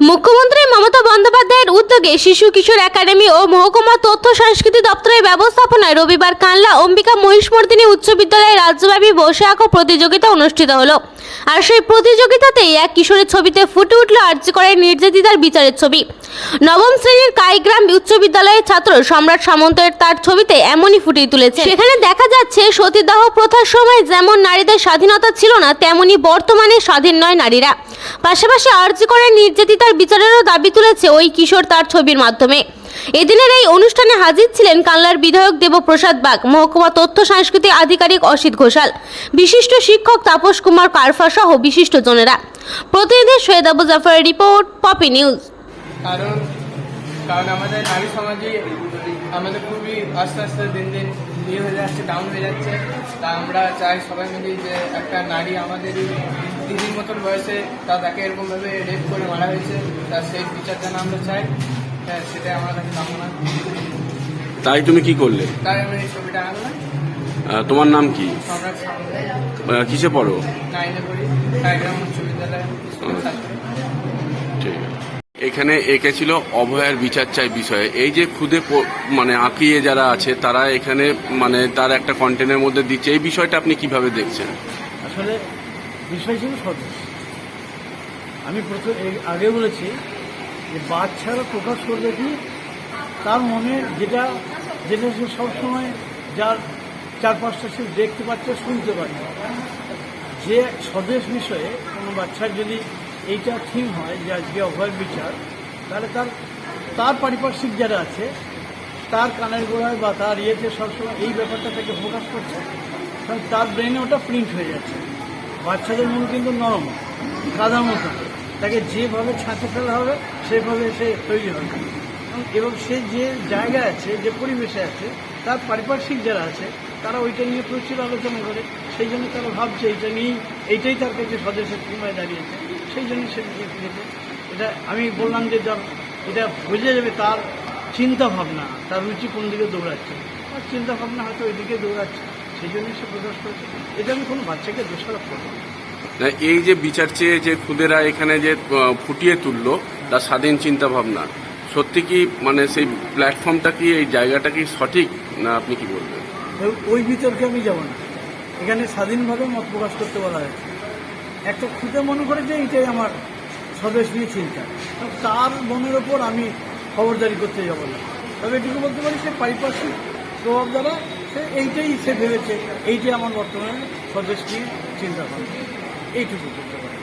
মুখ্যমন্ত্রী মমতা বন্দ্যোপাধ্যায়ের উদ্যোগে শিশু কিশোর একাডেমি ও মহকুমা তথ্য সংস্কৃতি দপ্তরের ব্যবস্থাপনায় রবিবার কানলা অম্বিকা মহিষমর্দিনী উচ্চ বিদ্যালয়ে রাজ্যব্যাপী বসে আঁকো প্রতিযোগিতা অনুষ্ঠিত হলো। আর সেই প্রতিযোগিতাতেই এক কিশোরের ছবিতে ফুটে উঠল আরজি করের নির্যাতিতার বিচারের ছবি। নবম শ্রেণীর কাইগ্রাম উচ্চ বিদ্যালয়ের ছাত্র সম্রাট সামন্তের তার ছবিতে এমনই ফুটিয়ে তুলেছে। সেখানে দেখা যাচ্ছে সতীদাহ প্রথার সময় যেমন নারীদের স্বাধীনতা ছিল না, তেমনি বর্তমানে স্বাধীন নয় নারীরা। পাশাপাশি আরজি করের নির্যাতিতার বিচারেরও দাবি তুলেছে ওই কিশোর তার ছবির মাধ্যমে। এদিনের এই অনুষ্ঠানে হাজির ছিলেন কানলার বিধায়ক দেবপ্রসাদ বাগ, মহকুমা তথ্য সাংস্কৃতিক আধিকারিক অসিত ঘোষাল, বিশিষ্ট শিক্ষক তাপস কুমার কারফা সহ বিশিষ্টজনেরা। প্রতিনিধি সৈয়দ আবু জাফরের রিপোর্ট, পপি নিউজ। কারণ আমাদের নারী সমাজে আমাদের খুবই আস্তে আস্তে দিন দিন ইয়ে হয়ে যাচ্ছে, ডাউন হয়ে যাচ্ছে। তা আমরা চাই সবাই মিলে যে একটা নারী আমাদের দিদির মতন বয়সে তাকে এরকমভাবে রেপ করে মারা হয়েছে, তার সেই বিচার যেন আমরা চাই। হ্যাঁ, সেটাই আমার কাছে কামনা। তাই তুমি কি করলে? তাই আমি এই ছবিটা আনলাম। তোমার নাম কি? সম্রাট সামন্ত। কিসে পড়ো? 9-এ পড়ি, কাইগ্রাম উচ্চ বিদ্যালয় ছাত্র। ঠিক আছে। এখানে এঁকেছিল অভয়ার বিচার চাই বিষয়ে। এই যে খুদে মানে আঁকিয়ে যারা আছে তারা এখানে মানে তার একটা কন্টেন্টের মধ্যে দিচ্ছে, এই বিষয়টা আপনি কিভাবে দেখছেন? আসলে বিষয় ছিল সদস্য। আমি আগে বলেছি যে বাচ্চারা প্রকাশ করবে কি তার মনে যেটা যেটা সে সবসময় যার চারপাশটা সে দেখতে পাচ্ছে, শুনতে পাচ্ছে। যে স্বদেশ বিষয়ে কোনো বাচ্চার যদি এইটা থিম হয় যে আজকে অভয়ের বিচার, তাহলে তার পারিপার্শ্বিক যারা আছে তার কানের গোড়ায় বা তার ইয়েতে সবসময় এই ব্যাপারটা থেকে ফোকাস করছে, কারণ তার ব্রেনে ওটা প্রিন্ট হয়ে যাচ্ছে। বাচ্চাদের মন কিন্তু নরম, কাদার মতো, তাকে যেভাবে ছাঁচে ফেলা হবে সেভাবে সে তৈরি হবে। এবং সে যে জায়গায় আছে, যে পরিবেশে আছে, তার পারিপার্শ্বিক যারা আছে তারা ওইটা নিয়ে প্রচুর আলোচনা করে। সেই জন্য তারা ভাবছে এইটা নিয়েই, এইটাই তার কাছে স্বদেশের সীমায় দাঁড়িয়েছে। সেই জন্য সে লিখেছে। এটা আমি বললাম যে এটা বোঝা যাবে তার চিন্তা ভাবনা, তার রুচি কোন দিকে দৌড়াচ্ছে। তার চিন্তা ভাবনা হয়তো ওই দিকে দৌড়াচ্ছে, সেই জন্যই সে প্রকাশ করেছে। এটা আমি কোনো বাচ্চাকে দোষারোপ করব না। এই যে বিচার চেয়ে যে খুদেরা এখানে যে ফুটিয়ে তুললো তার স্বাধীন চিন্তা ভাবনা, সত্যি কি মানে সেই প্ল্যাটফর্মটা কি, এই জায়গাটা কি সঠিক, না আপনি কি বলবেন? ওই বিতর্কে আমি যাব না। এখানে স্বাধীনভাবে মত প্রকাশ করতে বলা হয়েছে। একটা খুঁজে মনে করে যে এইটাই আমার স্বদেশ নিয়ে চিন্তা, তার মনের ওপর আমি খবরদারি করতে যাব না। তবে এটুকু বলতে পারি সে পারিপার্শ্বিক প্রভাব দ্বারা সে ভেবেছে এইটাই আমার বর্তমানে স্বদেশ নিয়ে চিন্তা ভাবনা, এইটুকু করতে পারি।